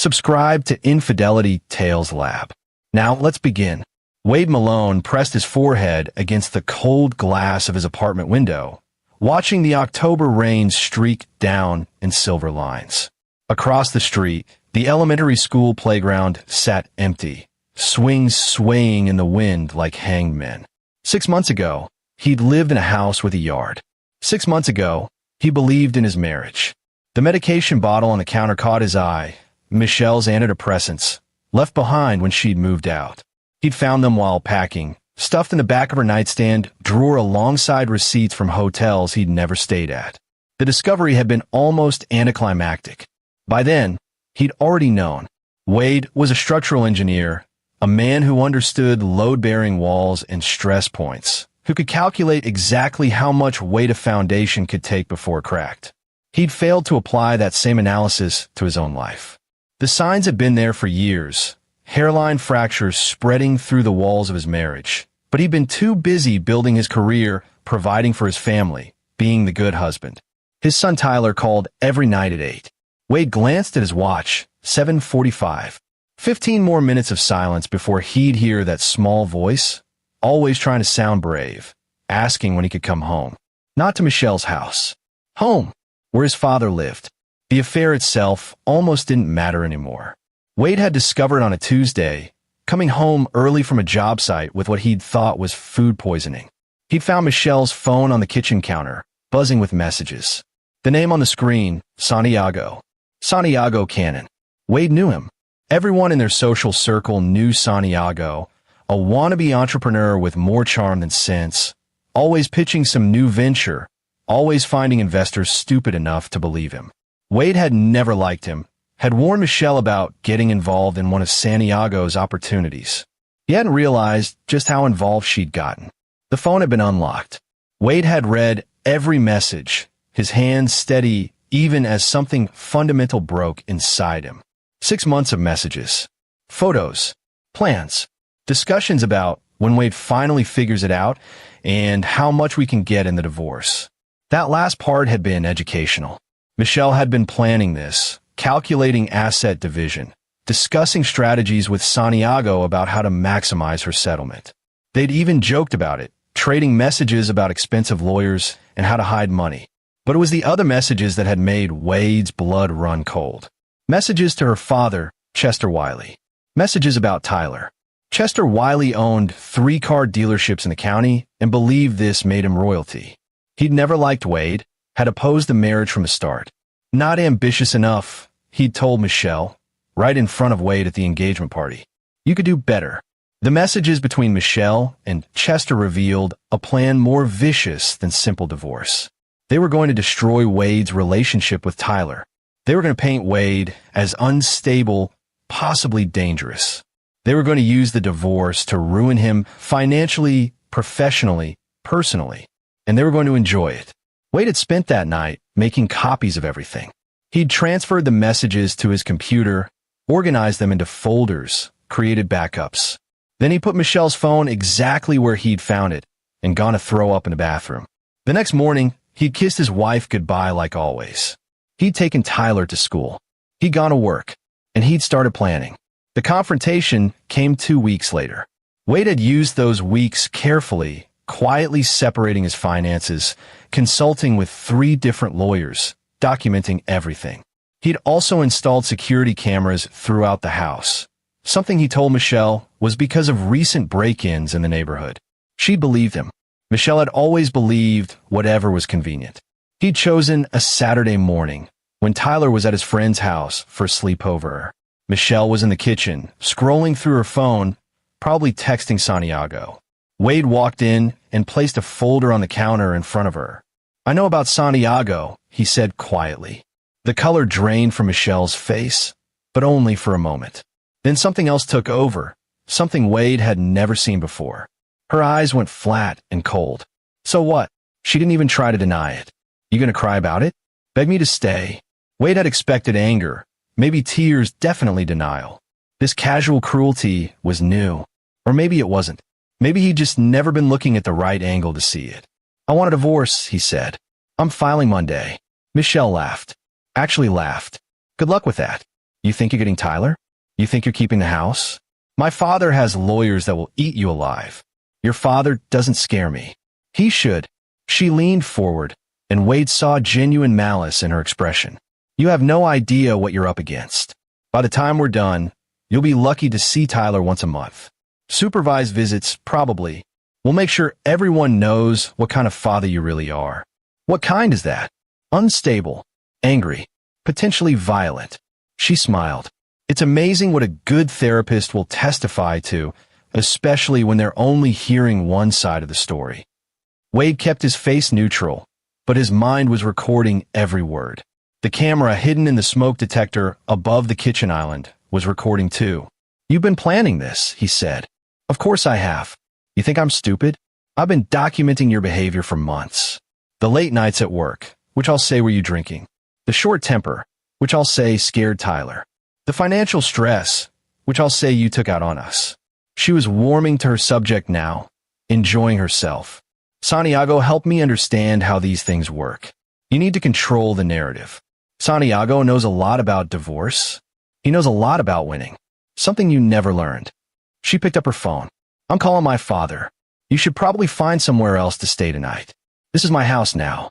Subscribe to Infidelity Tales Lab. Now, let's begin. Wade Malone pressed his forehead against the cold glass of his apartment window, watching the October rain streak down in silver lines. Across the street, the elementary school playground sat empty, swings swaying in the wind like hanged men. 6 months ago, he'd lived in a house with a yard. 6 months ago, he believed in his marriage. The medication bottle on the counter caught his eye. Michelle's antidepressants, left behind when she'd moved out. He'd found them while packing, stuffed in the back of her nightstand drawer alongside receipts from hotels he'd never stayed at. The discovery had been almost anticlimactic. By then, he'd already known. Wade was a structural engineer, a man who understood load-bearing walls and stress points, who could calculate exactly how much weight a foundation could take before it cracked. He'd failed to apply that same analysis to his own life. The signs had been there for years, hairline fractures spreading through the walls of his marriage. But he'd been too busy building his career, providing for his family, being the good husband. His son Tyler called every night at 8. Wade glanced at his watch, 7:45. 15 more minutes of silence before he'd hear that small voice, always trying to sound brave, asking when he could come home. Not to Michelle's house. Home, where his father lived. The affair itself almost didn't matter anymore. Wade had discovered on a Tuesday, coming home early from a job site with what he'd thought was food poisoning. He'd found Michelle's phone on the kitchen counter, buzzing with messages. The name on the screen, Santiago. Santiago Cannon. Wade knew him. Everyone in their social circle knew Santiago, a wannabe entrepreneur with more charm than sense, always pitching some new venture, always finding investors stupid enough to believe him. Wade had never liked him, had warned Michelle about getting involved in one of Santiago's opportunities. He hadn't realized just how involved she'd gotten. The phone had been unlocked. Wade had read every message, his hands steady even as something fundamental broke inside him. 6 months of messages, photos, plans, discussions about when Wade finally figures it out and how much we can get in the divorce. That last part had been educational. Michelle had been planning this, calculating asset division, discussing strategies with Santiago about how to maximize her settlement. They'd even joked about it, trading messages about expensive lawyers and how to hide money. But it was the other messages that had made Wade's blood run cold. Messages to her father, Chester Wiley. Messages about Tyler. Chester Wiley owned 3 car dealerships in the county and believed this made him royalty. He'd never liked Wade, had opposed the marriage from the start. Not ambitious enough, he'd told Michelle, right in front of Wade at the engagement party. You could do better. The messages between Michelle and Chester revealed a plan more vicious than simple divorce. They were going to destroy Wade's relationship with Tyler. They were going to paint Wade as unstable, possibly dangerous. They were going to use the divorce to ruin him financially, professionally, personally, and they were going to enjoy it. Wade had spent that night making copies of everything. He'd transferred the messages to his computer, organized them into folders, created backups. Then he put Michelle's phone exactly where he'd found it and gone to throw up in the bathroom. The next morning, he'd kissed his wife goodbye like always. He'd taken Tyler to school. He'd gone to work, and he'd started planning. The confrontation came 2 weeks later. Wade had used those weeks carefully, quietly separating his finances, consulting with 3 different lawyers, documenting everything. He'd also installed security cameras throughout the house. Something he told Michelle was because of recent break-ins in the neighborhood. She believed him. Michelle had always believed whatever was convenient. He'd chosen a Saturday morning, when Tyler was at his friend's house for a sleepover. Michelle was in the kitchen, scrolling through her phone, probably texting Santiago. Wade walked in and placed a folder on the counter in front of her. "I know about Santiago," he said quietly. The color drained from Michelle's face, but only for a moment. Then something else took over, something Wade had never seen before. Her eyes went flat and cold. "So what?" She didn't even try to deny it. "You gonna cry about it? Beg me to stay?" Wade had expected anger, maybe tears, definitely denial. This casual cruelty was new. Or maybe it wasn't. Maybe he'd just never been looking at the right angle to see it. "I want a divorce," he said. "I'm filing Monday." Michelle laughed. Actually laughed. "Good luck with that." You think you're getting Tyler? You think you're keeping the house? My father has lawyers that will eat you alive. Your father doesn't scare me. He should. She leaned forward, and Wade saw genuine malice in her expression. You have no idea what you're up against. By the time we're done, you'll be lucky to see Tyler once a month. Supervised visits, probably. We'll make sure everyone knows what kind of father you really are. What kind is that? Unstable, angry, potentially violent. She smiled. It's amazing what a good therapist will testify to, especially when they're only hearing one side of the story. Wade kept his face neutral, but his mind was recording every word. The camera hidden in the smoke detector above the kitchen island was recording too. You've been planning this, he said. Of course I have. You think I'm stupid? I've been documenting your behavior for months. The late nights at work, which I'll say were you drinking. The short temper, which I'll say scared Tyler. The financial stress, which I'll say you took out on us. She was warming to her subject now, enjoying herself. Santiago, help me understand how these things work. You need to control the narrative. Santiago knows a lot about divorce. He knows a lot about winning. Something you never learned. She picked up her phone. I'm calling my father. You should probably find somewhere else to stay tonight. This is my house now.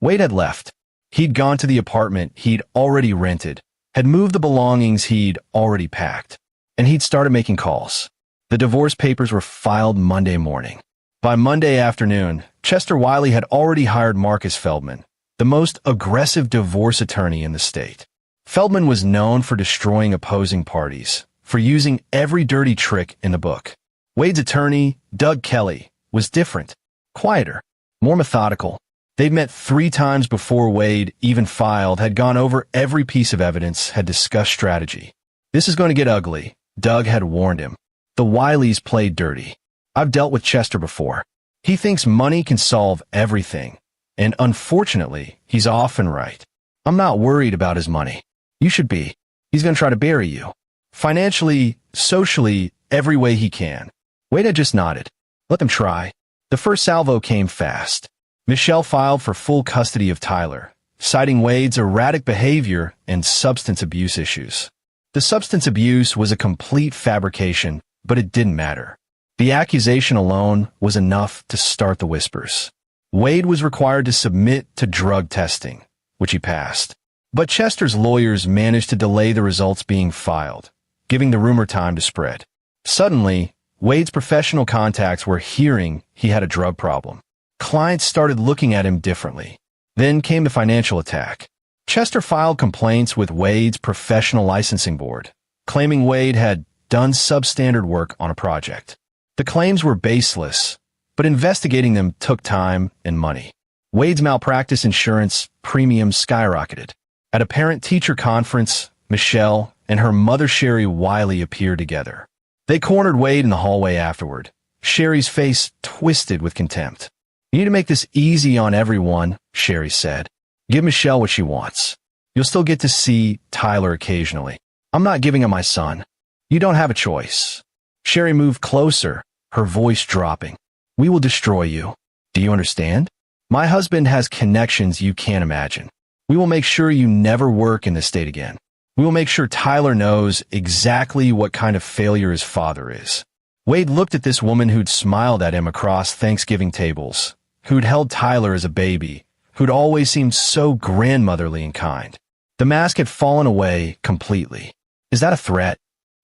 Wade had left. He'd gone to the apartment he'd already rented, had moved the belongings he'd already packed, and he'd started making calls. The divorce papers were filed Monday morning. By Monday afternoon, Chester Wiley had already hired Marcus Feldman, the most aggressive divorce attorney in the state. Feldman was known for destroying opposing parties, for using every dirty trick in the book. Wade's attorney, Doug Kelly, was different, quieter, more methodical. They'd met 3 times before Wade even filed, had gone over every piece of evidence, had discussed strategy. This is going to get ugly, Doug had warned him. The Wileys played dirty. I've dealt with Chester before. He thinks money can solve everything, and unfortunately, he's often right. I'm not worried about his money. You should be. He's going to try to bury you. Financially, socially, every way he can. Wade had just nodded. Let them try. The first salvo came fast. Michelle filed for full custody of Tyler, citing Wade's erratic behavior and substance abuse issues. The substance abuse was a complete fabrication, but it didn't matter. The accusation alone was enough to start the whispers. Wade was required to submit to drug testing, which he passed. But Chester's lawyers managed to delay the results being filed, giving the rumor time to spread. Suddenly, Wade's professional contacts were hearing he had a drug problem. Clients started looking at him differently. Then came the financial attack. Chester filed complaints with Wade's professional licensing board, claiming Wade had done substandard work on a project. The claims were baseless, but investigating them took time and money. Wade's malpractice insurance premiums skyrocketed. At a parent-teacher conference, Michelle and her mother Sherry Wiley appeared together. They cornered Wade in the hallway afterward, Sherry's face twisted with contempt. You need to make this easy on everyone, Sherry said. Give Michelle what she wants. You'll still get to see Tyler occasionally. I'm not giving him my son. You don't have a choice. Sherry moved closer, her voice dropping. We will destroy you. Do you understand? My husband has connections you can't imagine. We will make sure you never work in this state again. We will make sure Tyler knows exactly what kind of failure his father is. Wade looked at this woman who'd smiled at him across Thanksgiving tables, who'd held Tyler as a baby, who'd always seemed so grandmotherly and kind. The mask had fallen away completely. Is that a threat?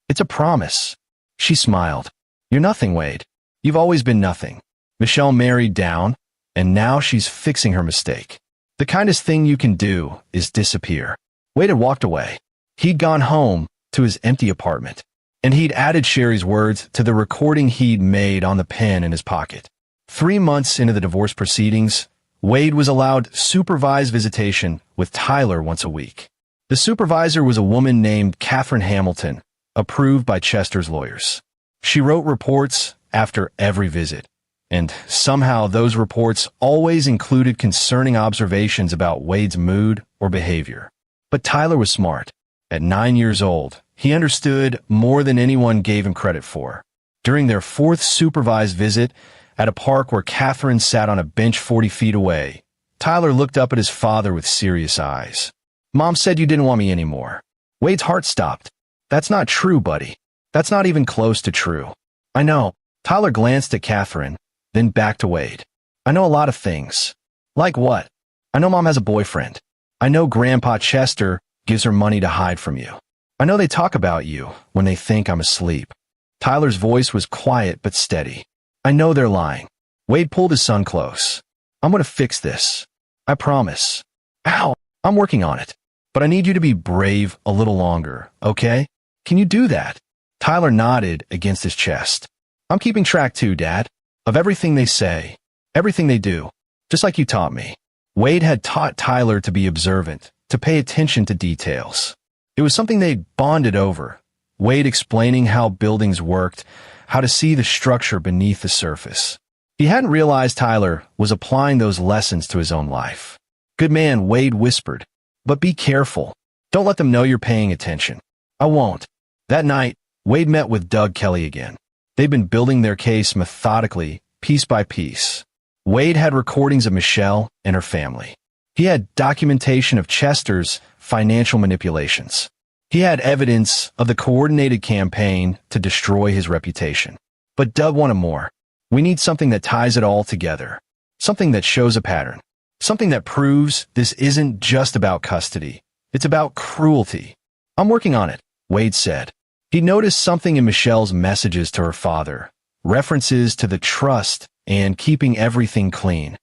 It's a promise. She smiled. You're nothing, Wade. You've always been nothing. Michelle married down, and now she's fixing her mistake. The kindest thing you can do is disappear. Wade had walked away. He'd gone home to his empty apartment, and he'd added Sherry's words to the recording he'd made on the pen in his pocket. 3 months into the divorce proceedings, Wade was allowed supervised visitation with Tyler once a week. The supervisor was a woman named Catherine Hamilton, approved by Chester's lawyers. She wrote reports after every visit, and somehow those reports always included concerning observations about Wade's mood or behavior. But Tyler was smart. At 9 years old, he understood more than anyone gave him credit for. During their 4th supervised visit, at a park where Catherine sat on a bench 40 feet away, Tyler looked up at his father with serious eyes. Mom said you didn't want me anymore. Wade's heart stopped. That's not true, buddy. That's not even close to true. I know. Tyler glanced at Catherine, then back to Wade. I know a lot of things. Like what? I know Mom has a boyfriend. I know Grandpa Chester gives her money to hide from you. I know they talk about you when they think I'm asleep. Tyler's voice was quiet but steady. I know they're lying. Wade pulled his son close. I'm going to fix this. I promise. Ow, I'm working on it. But I need you to be brave a little longer, okay? Can you do that? Tyler nodded against his chest. I'm keeping track too, Dad, of everything they say, everything they do, just like you taught me. Wade had taught Tyler to be observant, to pay attention to details. It was something they bonded over. Wade explaining how buildings worked, how to see the structure beneath the surface. He hadn't realized Tyler was applying those lessons to his own life. Good man, Wade whispered. But be careful. Don't let them know you're paying attention. I won't. That night, Wade met with Doug Kelly again. They'd been building their case methodically, piece by piece. Wade had recordings of Michelle and her family. He had documentation of Chester's financial manipulations. He had evidence of the coordinated campaign to destroy his reputation. But Doug wanted more. We need something that ties it all together. Something that shows a pattern. Something that proves this isn't just about custody. It's about cruelty. I'm working on it, Wade said. He noticed something in Michelle's messages to her father, references to the trust and keeping everything clean.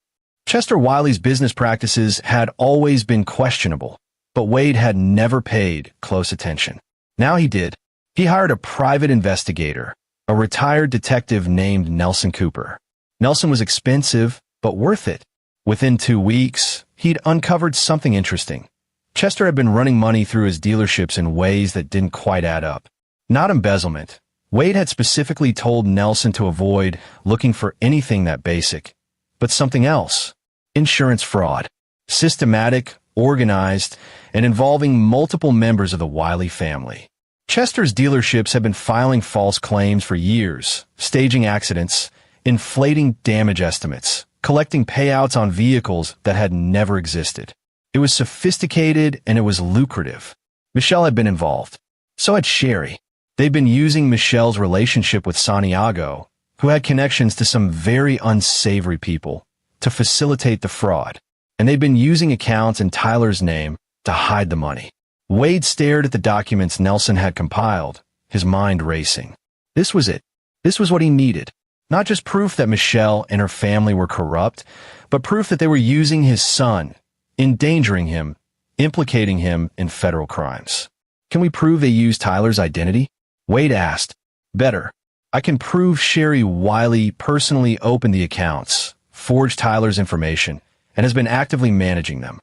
Chester Wiley's business practices had always been questionable, but Wade had never paid close attention. Now he did. He hired a private investigator, a retired detective named Nelson Cooper. Nelson was expensive, but worth it. Within 2 weeks, he'd uncovered something interesting. Chester had been running money through his dealerships in ways that didn't quite add up. Not embezzlement. Wade had specifically told Nelson to avoid looking for anything that basic, but something else. Insurance fraud. Systematic, organized, and involving multiple members of the Wiley family. Chester's dealerships had been filing false claims for years, staging accidents, inflating damage estimates, collecting payouts on vehicles that had never existed. It was sophisticated and it was lucrative. Michelle had been involved. So had Sherry. They'd been using Michelle's relationship with Santiago, who had connections to some very unsavory people, to facilitate the fraud. And they'd been using accounts in Tyler's name to hide the money. Wade stared at the documents Nelson had compiled, his mind racing. This was it. This was what he needed. Not just proof that Michelle and her family were corrupt, but proof that they were using his son, endangering him, implicating him in federal crimes. Can we prove they used Tyler's identity? Wade asked. Better. I can prove Sherry Wiley personally opened the accounts, forged Tyler's information, and has been actively managing them.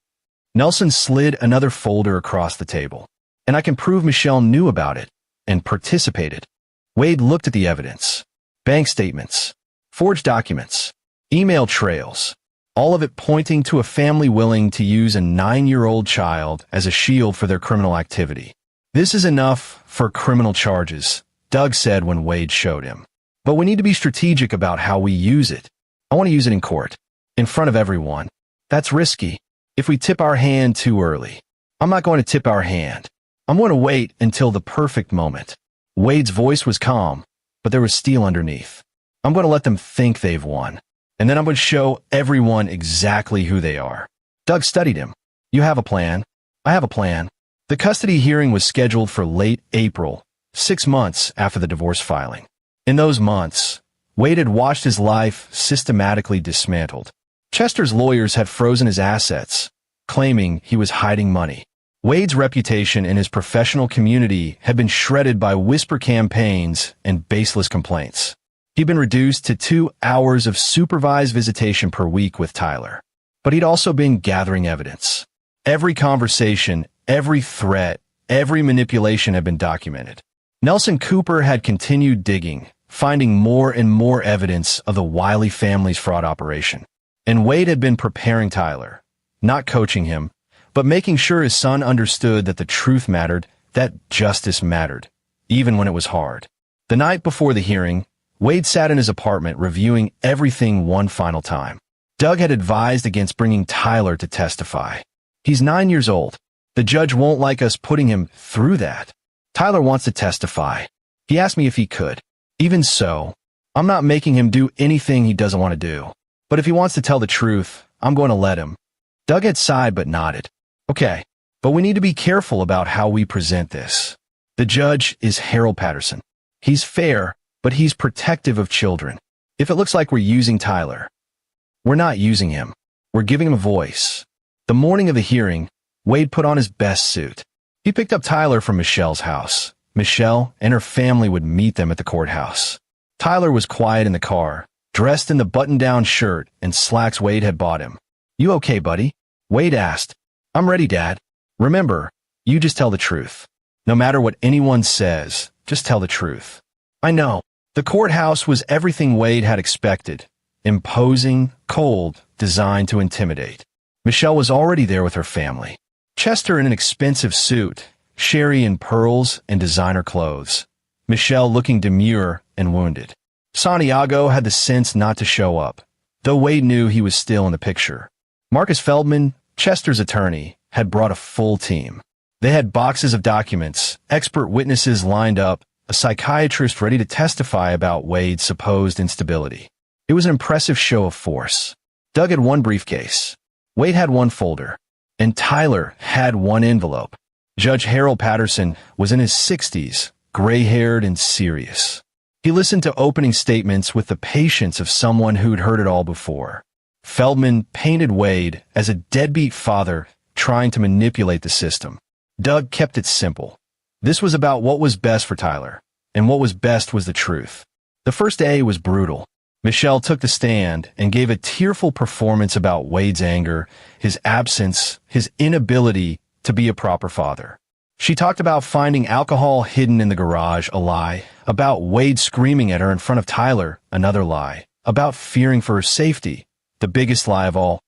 Nelson slid another folder across the table. And I can prove Michelle knew about it and participated. Wade looked at the evidence. Bank statements, forged documents, email trails, all of it pointing to a family willing to use a 9-year-old child as a shield for their criminal activity. This is enough for criminal charges, Doug said when Wade showed him. But we need to be strategic about how we use it. I want to use it in court, in front of everyone. That's risky. If we tip our hand too early. I'm not going to tip our hand. I'm going to wait until the perfect moment. Wade's voice was calm, but there was steel underneath. I'm going to let them think they've won. And then I'm going to show everyone exactly who they are. Doug studied him. You have a plan. I have a plan. The custody hearing was scheduled for late April, 6 months after the divorce filing. In those months, Wade had watched his life systematically dismantled. Chester's lawyers had frozen his assets, claiming he was hiding money. Wade's reputation in his professional community had been shredded by whisper campaigns and baseless complaints. He'd been reduced to 2 hours of supervised visitation per week with Tyler. But he'd also been gathering evidence. Every conversation, every threat, every manipulation had been documented. Nelson Cooper had continued digging, finding more and more evidence of the Wiley family's fraud operation. And Wade had been preparing Tyler, not coaching him, but making sure his son understood that the truth mattered, that justice mattered, even when it was hard. The night before the hearing, Wade sat in his apartment reviewing everything one final time. Doug had advised against bringing Tyler to testify. He's 9 years old. The judge won't like us putting him through that. Tyler wants to testify. He asked me if he could. Even so, I'm not making him do anything he doesn't want to do. But if he wants to tell the truth, I'm going to let him. Doug had sighed but nodded. Okay, but we need to be careful about how we present this. The judge is Harold Patterson. He's fair, but he's protective of children. If it looks like we're using Tyler, we're not using him. We're giving him a voice. The morning of the hearing, Wade put on his best suit. He picked up Tyler from Michelle's house. Michelle and her family would meet them at the courthouse. Tyler was quiet in the car, dressed in the button-down shirt and slacks Wade had bought him. You okay, buddy? Wade asked. I'm ready, Dad. Remember, you just tell the truth. No matter what anyone says, just tell the truth. I know. The courthouse was everything Wade had expected. Imposing, cold, designed to intimidate. Michelle was already there with her family. Chester in an expensive suit, Sherry in pearls and designer clothes. Michelle looking demure and wounded. Santiago had the sense not to show up, though Wade knew he was still in the picture. Marcus Feldman, Chester's attorney, had brought a full team. They had boxes of documents, expert witnesses lined up, a psychiatrist ready to testify about Wade's supposed instability. It was an impressive show of force. Doug had one briefcase. Wade had one folder. And Tyler had one envelope. Judge Harold Patterson was in his 60s, gray-haired and serious. He listened to opening statements with the patience of someone who'd heard it all before. Feldman painted Wade as a deadbeat father trying to manipulate the system. Doug kept it simple. This was about what was best for Tyler, and what was best was the truth. The first day was brutal. Michelle took the stand and gave a tearful performance about Wade's anger, his absence, his inability to be a proper father. She talked about finding alcohol hidden in the garage, a lie, about Wade screaming at her in front of Tyler, another lie, about fearing for her safety, the biggest lie of all.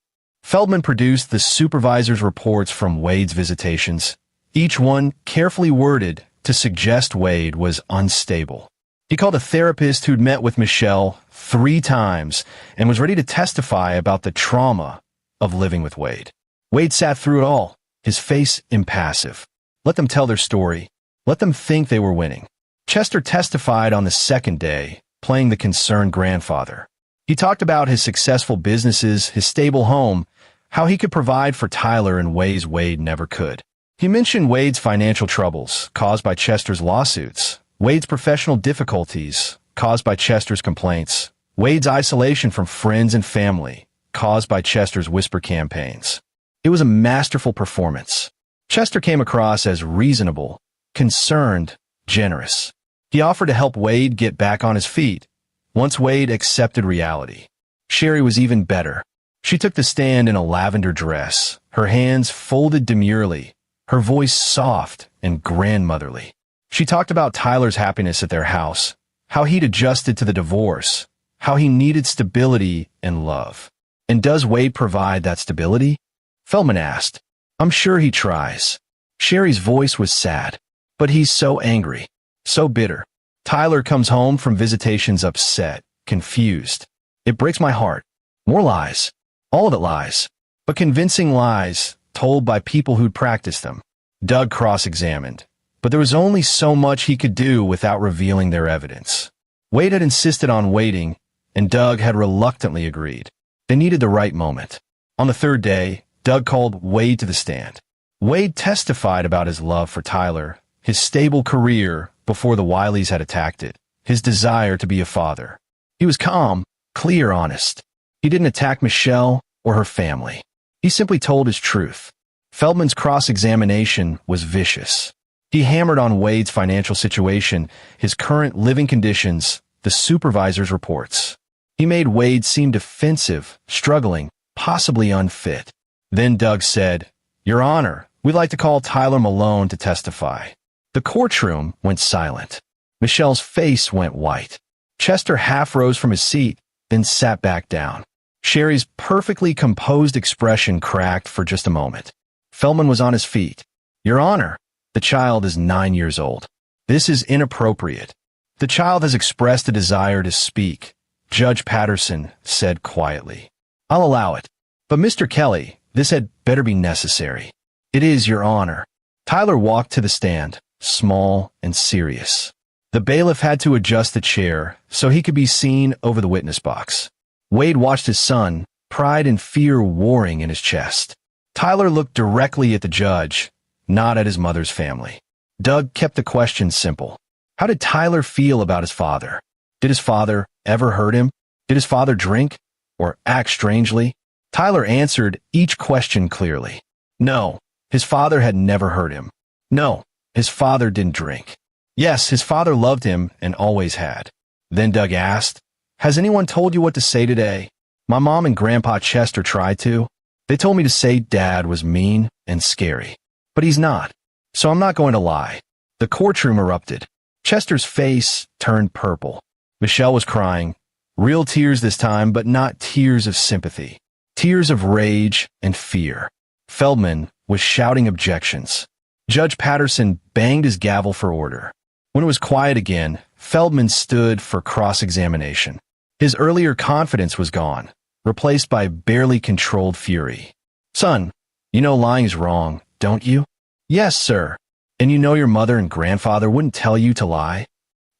Feldman produced the supervisor's reports from Wade's visitations, each one carefully worded to suggest Wade was unstable. He called a therapist who'd met with Michelle 3 times and was ready to testify about the trauma of living with Wade. Wade sat through it all, his face impassive. Let them tell their story. Let them think they were winning. Chester testified on the second day, playing the concerned grandfather. He talked about his successful businesses, his stable home, how he could provide for Tyler in ways Wade never could. He mentioned Wade's financial troubles caused by Chester's lawsuits, Wade's professional difficulties caused by Chester's complaints, Wade's isolation from friends and family caused by Chester's whisper campaigns. It was a masterful performance. Chester came across as reasonable, concerned, generous. He offered to help Wade get back on his feet once Wade accepted reality. Sherry was even better. She took the stand in a lavender dress, her hands folded demurely, her voice soft and grandmotherly. She talked about Tyler's happiness at their house, how he'd adjusted to the divorce, how he needed stability and love. And does Wade provide that stability? Feldman asked. I'm sure he tries. Sherry's voice was sad. But he's so angry, so bitter. Tyler comes home from visitations upset, confused. It breaks my heart. More lies. All of it lies. But convincing lies, told by people who'd practiced them. Doug cross-examined. But there was only so much he could do without revealing their evidence. Wade had insisted on waiting, and Doug had reluctantly agreed. They needed the right moment. On the third day, Doug called Wade to the stand. Wade testified about his love for Tyler, his stable career before the Wileys had attacked it, his desire to be a father. He was calm, clear, honest. He didn't attack Michelle or her family. He simply told his truth. Feldman's cross-examination was vicious. He hammered on Wade's financial situation, his current living conditions, the supervisor's reports. He made Wade seem defensive, struggling, possibly unfit. Then Doug said, Your Honor, we'd like to call Tyler Malone to testify. The courtroom went silent. Michelle's face went white. Chester half rose from his seat, then sat back down. Sherry's perfectly composed expression cracked for just a moment. Feldman was on his feet. Your Honor, the child is 9 years old. This is inappropriate. The child has expressed a desire to speak, Judge Patterson said quietly. I'll allow it. But Mr. Kelly, this had better be necessary. "It is, Your Honor." Tyler walked to the stand, small and serious. The bailiff had to adjust the chair so he could be seen over the witness box. Wade watched his son, pride and fear warring in his chest. Tyler looked directly at the judge, not at his mother's family. Doug kept the question simple. How did Tyler feel about his father? Did his father ever hurt him? Did his father drink or act strangely? Tyler answered each question clearly. No, his father had never hurt him. No, his father didn't drink. Yes, his father loved him and always had. Then Doug asked, "Has anyone told you what to say today?" "My mom and Grandpa Chester tried to. They told me to say Dad was mean and scary. But he's not. So I'm not going to lie." The courtroom erupted. Chester's face turned purple. Michelle was crying. Real tears this time, but not tears of sympathy. Tears of rage and fear. Feldman was shouting objections. Judge Patterson banged his gavel for order. When it was quiet again, Feldman stood for cross-examination. His earlier confidence was gone, replaced by barely controlled fury. "Son, you know lying is wrong, don't you?" "Yes, sir." "And you know your mother and grandfather wouldn't tell you to lie?"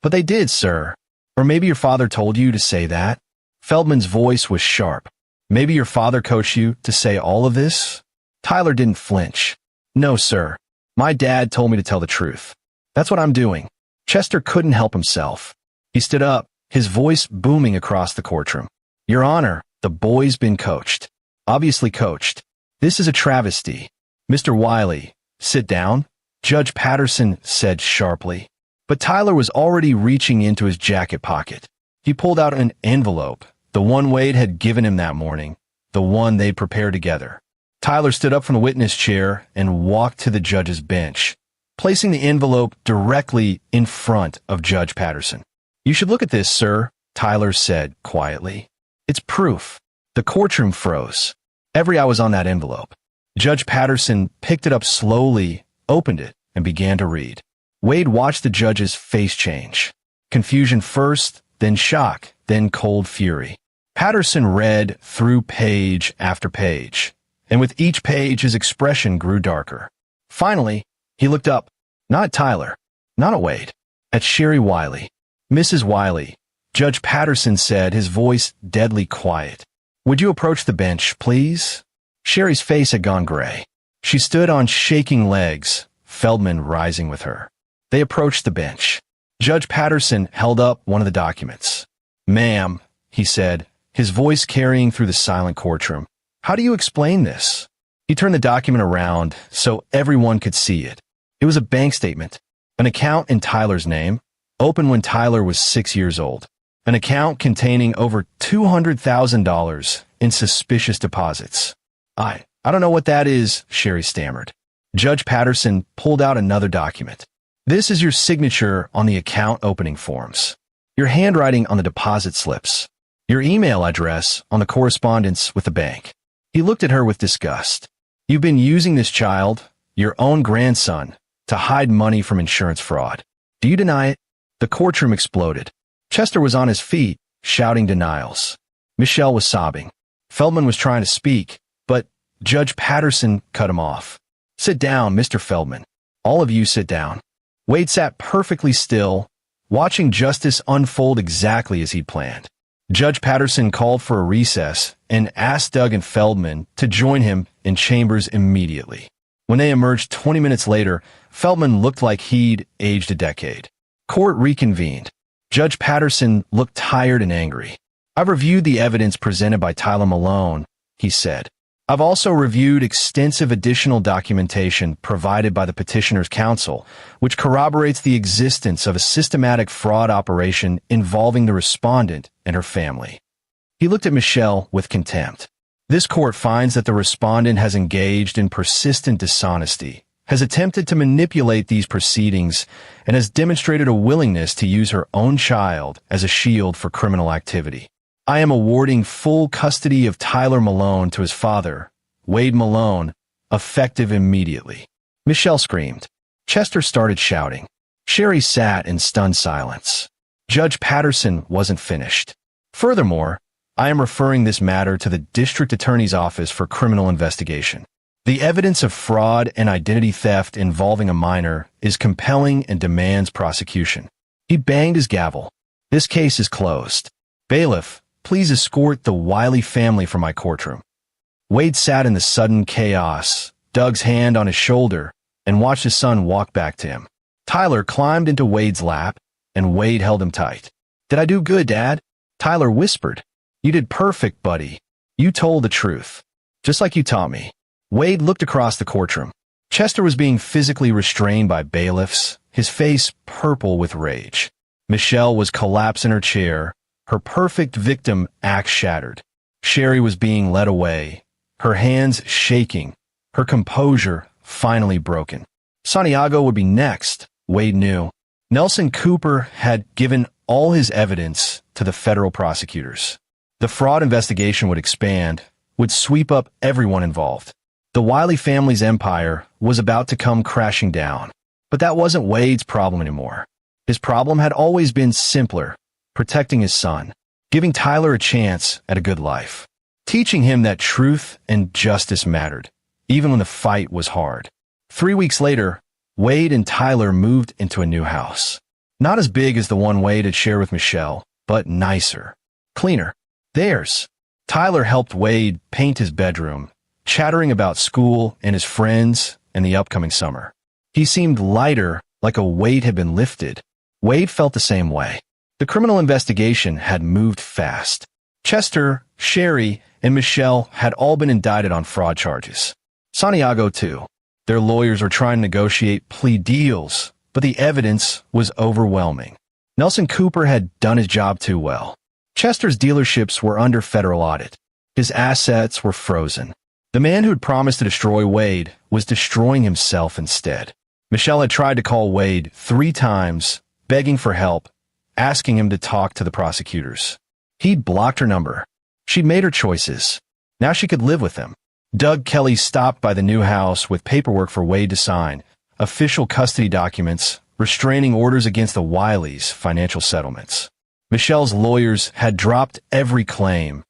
"But they did, sir." "Or maybe your father told you to say that?" Feldman's voice was sharp. "Maybe your father coached you to say all of this?" Tyler didn't flinch. "No, sir. My dad told me to tell the truth. That's what I'm doing." Chester couldn't help himself. He stood up, his voice booming across the courtroom. "Your Honor, the boy's been coached. Obviously coached. This is a travesty." "Mr. Wiley, sit down," Judge Patterson said sharply. But Tyler was already reaching into his jacket pocket. He pulled out an envelope, the one Wade had given him that morning, the one they'd prepared together. Tyler stood up from the witness chair and walked to the judge's bench, placing the envelope directly in front of Judge Patterson. "You should look at this, sir," Tyler said quietly. "It's proof." The courtroom froze. Every eye was on that envelope. Judge Patterson picked it up slowly, opened it, and began to read. Wade watched the judge's face change. Confusion first, then shock, then cold fury. Patterson read through page after page, and with each page his expression grew darker. Finally, he looked up, not at Tyler, not at Wade, at Sherry Wiley. "Mrs. Wiley," Judge Patterson said, his voice deadly quiet. "Would you approach the bench, please?" Sherry's face had gone gray. She stood on shaking legs, Feldman rising with her. They approached the bench. Judge Patterson held up one of the documents. "Ma'am," he said, his voice carrying through the silent courtroom, "how do you explain this?" He turned the document around so everyone could see it. It was a bank statement, an account in Tyler's name, opened when Tyler was 6 years old, an account containing over $200,000 in suspicious deposits. I don't know what that is," Sherry stammered. Judge Patterson pulled out another document. "This is your signature on the account opening forms, your handwriting on the deposit slips, your email address on the correspondence with the bank." He looked at her with disgust. "You've been using this child, your own grandson, to hide money from insurance fraud. Do you deny it?" The courtroom exploded. Chester was on his feet, shouting denials. Michelle was sobbing. Feldman was trying to speak, but Judge Patterson cut him off. "Sit down, Mr. Feldman. All of you sit down." Wade sat perfectly still, watching justice unfold exactly as he'd planned. Judge Patterson called for a recess and asked Doug and Feldman to join him in chambers immediately. When they emerged 20 minutes later, Feldman looked like he'd aged a decade. Court reconvened. Judge Patterson looked tired and angry. "I've reviewed the evidence presented by Tyler Malone," he said. "I've also reviewed extensive additional documentation provided by the petitioner's counsel, which corroborates the existence of a systematic fraud operation involving the respondent and her family." He looked at Michelle with contempt. "This court finds that the respondent has engaged in persistent dishonesty, has attempted to manipulate these proceedings, and has demonstrated a willingness to use her own child as a shield for criminal activity. I am awarding full custody of Tyler Malone to his father, Wade Malone, effective immediately." Michelle screamed. Chester started shouting. Sherry sat in stunned silence. Judge Patterson wasn't finished. "Furthermore, I am referring this matter to the District Attorney's Office for criminal investigation. The evidence of fraud and identity theft involving a minor is compelling and demands prosecution. He banged his gavel. This case is closed. Bailiff, please escort the Wiley family from my courtroom. Wade sat in the sudden chaos, Doug's hand on his shoulder, and watched his son walk back to him. Tyler climbed into Wade's lap, and Wade held him tight. Did I do good, Dad? Tyler whispered. You did perfect, buddy. You told the truth. Just like you taught me. Wade looked across the courtroom. Chester was being physically restrained by bailiffs, his face purple with rage. Michelle was collapsed in her chair, her perfect victim axe shattered. Sherry was being led away, her hands shaking, her composure finally broken. Santiago would be next, Wade knew. Nelson Cooper had given all his evidence to the federal prosecutors. The fraud investigation would expand, would sweep up everyone involved. The Wiley family's empire was about to come crashing down. But that wasn't Wade's problem anymore. His problem had always been simpler, protecting his son, giving Tyler a chance at a good life, teaching him that truth and justice mattered, even when the fight was hard. 3 weeks later, Wade and Tyler moved into a new house. Not as big as the one Wade had shared with Michelle, but nicer, cleaner. Theirs. Tyler helped Wade paint his bedroom, chattering about school and his friends and the upcoming summer. He seemed lighter, like a weight had been lifted. Wade felt the same way. The criminal investigation had moved fast. Chester, Sherry, and Michelle had all been indicted on fraud charges. Santiago, too. Their lawyers were trying to negotiate plea deals, but the evidence was overwhelming. Nelson Cooper had done his job too well. Chester's dealerships were under federal audit. His assets were frozen. The man who'd promised to destroy Wade was destroying himself instead. Michelle had tried to call Wade 3 times, begging for help, asking him to talk to the prosecutors. He'd blocked her number. She'd made her choices. Now she could live with him. Doug Kelly stopped by the new house with paperwork for Wade to sign, official custody documents, restraining orders against the Wileys' financial settlements. Michelle's lawyers had dropped every claim,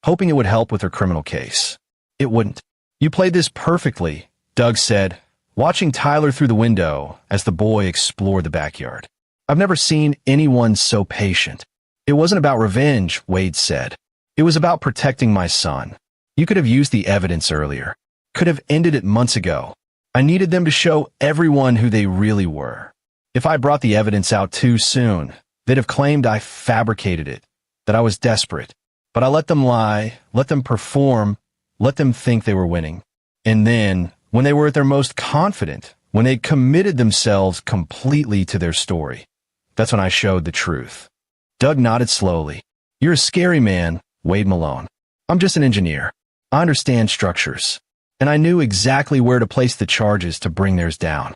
hoping it would help with her criminal case. It wouldn't. You played this perfectly, Doug said, watching Tyler through the window as the boy explored the backyard. I've never seen anyone so patient. It wasn't about revenge, Wade said. It was about protecting my son. You could have used the evidence earlier. Could have ended it months ago. I needed them to show everyone who they really were. If I brought the evidence out too soon, they'd have claimed I fabricated it, that I was desperate. But I let them lie, let them perform, let them think they were winning. And then, when they were at their most confident, when they'd committed themselves completely to their story, that's when I showed the truth. Doug nodded slowly. You're a scary man, Wade Malone. I'm just an engineer. I understand structures. And I knew exactly where to place the charges to bring theirs down.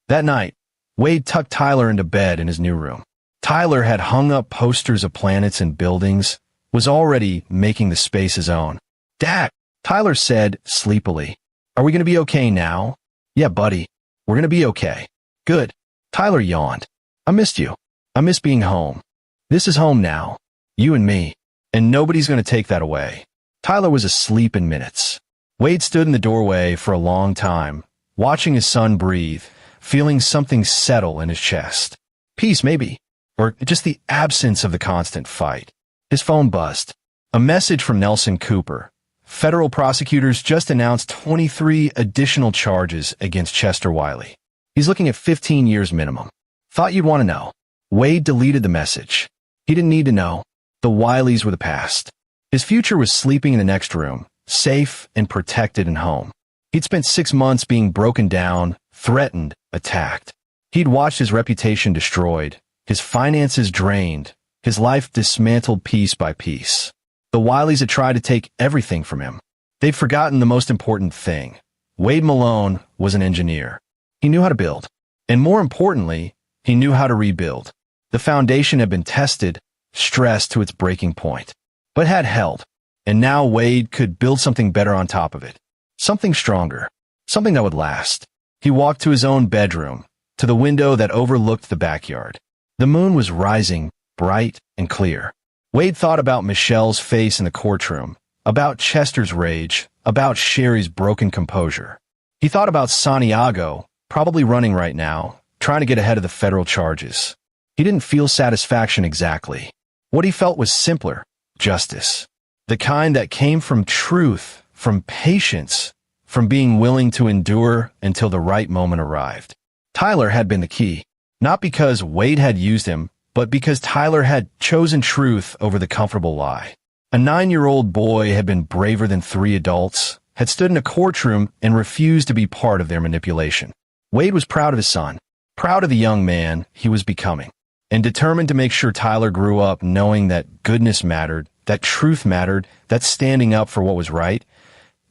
That night, Wade tucked Tyler into bed in his new room. Tyler had hung up posters of planets and buildings, was already making the space his own. Dad, Tyler said sleepily. Are we going to be okay now? Yeah, buddy. We're going to be okay. Good. Tyler yawned. I missed you. I miss being home. This is home now. You and me. And nobody's going to take that away. Tyler was asleep in minutes. Wade stood in the doorway for a long time, watching his son breathe, feeling something settle in his chest. Peace, maybe. Or just the absence of the constant fight. His phone buzzed. A message from Nelson Cooper. Federal prosecutors just announced 23 additional charges against Chester Wiley. He's looking at 15 years minimum. Thought you'd want to know. Wade deleted the message. He didn't need to know. The Wileys were the past. His future was sleeping in the next room, safe and protected and home. He'd spent 6 months being broken down, threatened, attacked. He'd watched his reputation destroyed, his finances drained, his life dismantled piece by piece. The Wileys had tried to take everything from him. They'd forgotten the most important thing. Wade Malone was an engineer. He knew how to build. And more importantly, he knew how to rebuild. The foundation had been tested, stressed to its breaking point, but had held. And now Wade could build something better on top of it. Something stronger. Something that would last. He walked to his own bedroom, to the window that overlooked the backyard. The moon was rising, bright and clear. Wade thought about Michelle's face in the courtroom, about Chester's rage, about Sherry's broken composure. He thought about Santiago, probably running right now, trying to get ahead of the federal charges. He didn't feel satisfaction exactly. What he felt was simpler: justice. The kind that came from truth, from patience, from being willing to endure until the right moment arrived. Tyler had been the key, not because Wade had used him, but because Tyler had chosen truth over the comfortable lie. A 9-year-old boy had been braver than 3 adults, had stood in a courtroom and refused to be part of their manipulation. Wade was proud of his son, proud of the young man he was becoming, and determined to make sure Tyler grew up knowing that goodness mattered, that truth mattered, that standing up for what was right,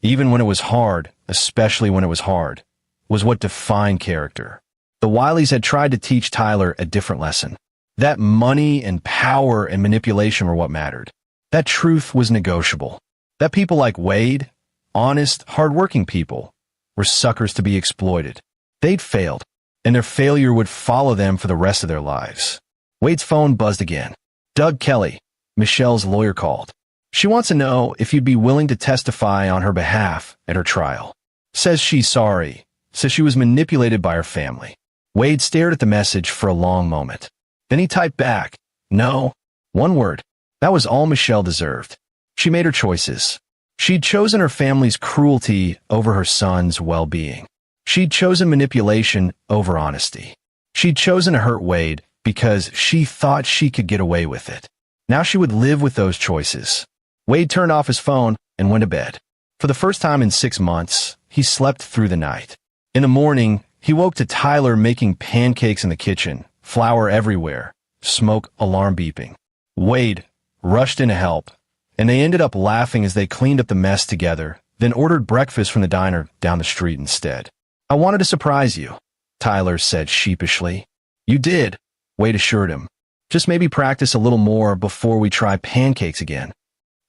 even when it was hard, especially when it was hard, was what defined character. The Wileys had tried to teach Tyler a different lesson, that money and power and manipulation were what mattered, that truth was negotiable, that people like Wade, honest, hardworking people, were suckers to be exploited. They'd failed, and their failure would follow them for the rest of their lives. Wade's phone buzzed again. Doug Kelly, Michelle's lawyer, called. She wants to know if you'd be willing to testify on her behalf at her trial. Says she's sorry. Says she was manipulated by her family. Wade stared at the message for a long moment. Then he typed back, "No." One word. That was all Michelle deserved. She made her choices. She'd chosen her family's cruelty over her son's well-being. She'd chosen manipulation over honesty. She'd chosen to hurt Wade because she thought she could get away with it. Now she would live with those choices. Wade turned off his phone and went to bed. For the first time in 6 months, he slept through the night. In the morning, he woke to Tyler making pancakes in the kitchen, flour everywhere, smoke alarm beeping. Wade rushed in to help, and they ended up laughing as they cleaned up the mess together, then ordered breakfast from the diner down the street instead. "I wanted to surprise you," Tyler said sheepishly. "You did," Wade assured him. "Just maybe practice a little more before we try pancakes again."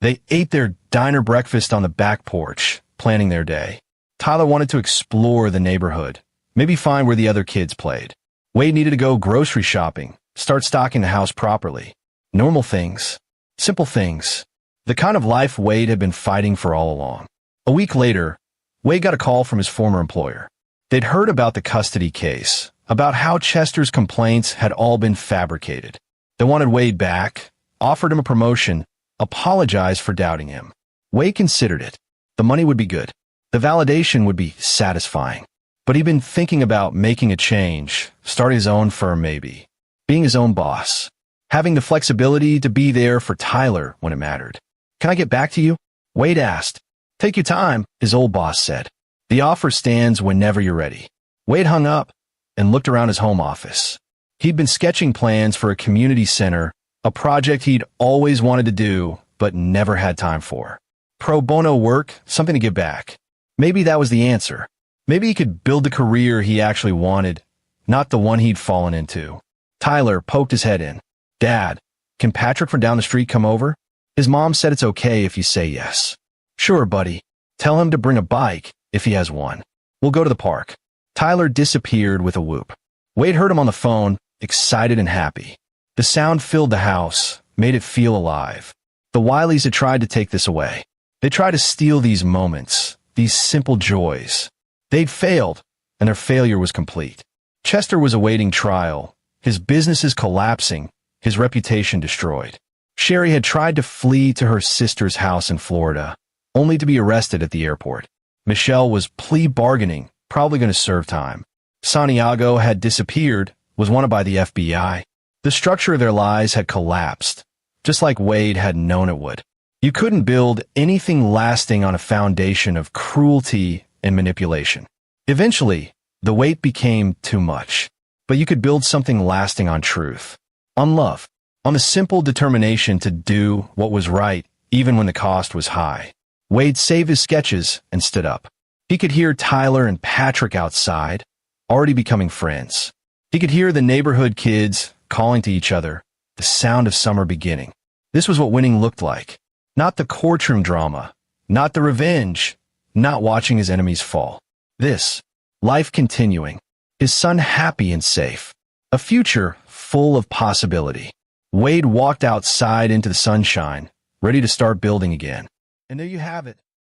They ate their diner breakfast on the back porch, planning their day. Tyler wanted to explore the neighborhood, maybe find where the other kids played. Wade needed to go grocery shopping, start stocking the house properly. Normal things. Simple things. The kind of life Wade had been fighting for all along. A week later, Wade got a call from his former employer. They'd heard about the custody case, about how Chester's complaints had all been fabricated. They wanted Wade back, offered him a promotion, apologized for doubting him. Wade considered it. The money would be good. The validation would be satisfying. But he'd been thinking about making a change, starting his own firm maybe, being his own boss, having the flexibility to be there for Tyler when it mattered. "Can I get back to you?" Wade asked. "Take your time," his old boss said. "The offer stands whenever you're ready." Wade hung up and looked around his home office. He'd been sketching plans for a community center, a project he'd always wanted to do, but never had time for. Pro bono work, something to give back. Maybe that was the answer. Maybe he could build the career he actually wanted, not the one he'd fallen into. Tyler poked his head in. "Dad, can Patrick from down the street come over? His mom said it's okay if you say yes." "Sure, buddy. Tell him to bring a bike if he has one. We'll go to the park." Tyler disappeared with a whoop. Wade heard him on the phone, excited and happy. The sound filled the house, made it feel alive. The Wileys had tried to take this away. They tried to steal these moments, these simple joys. They'd failed, and their failure was complete. Chester was awaiting trial, his businesses collapsing, his reputation destroyed. Sherry had tried to flee to her sister's house in Florida, only to be arrested at the airport. Michelle was plea bargaining, probably going to serve time. Santiago had disappeared, was wanted by the FBI. The structure of their lives had collapsed, just like Wade had known it would. You couldn't build anything lasting on a foundation of cruelty and manipulation. Eventually, the weight became too much. But you could build something lasting on truth, on love, on the simple determination to do what was right, even when the cost was high. Wade saved his sketches and stood up. He could hear Tyler and Patrick outside, already becoming friends. He could hear the neighborhood kids calling to each other, the sound of summer beginning. This was what winning looked like. Not the courtroom drama, not the revenge, not watching his enemies fall. This, life continuing, his son happy and safe, a future full of possibility. Wade walked outside into the sunshine, ready to start building again. And there you have it.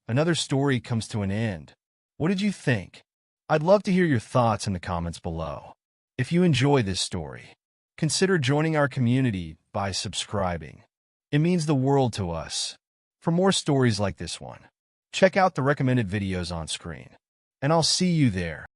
Another story comes to an end. What did you think? I'd love to hear your thoughts in the comments below. If you enjoy this story, consider joining our community by subscribing. It means the world to us. For more stories like this one, check out the recommended videos on screen. And I'll see you there.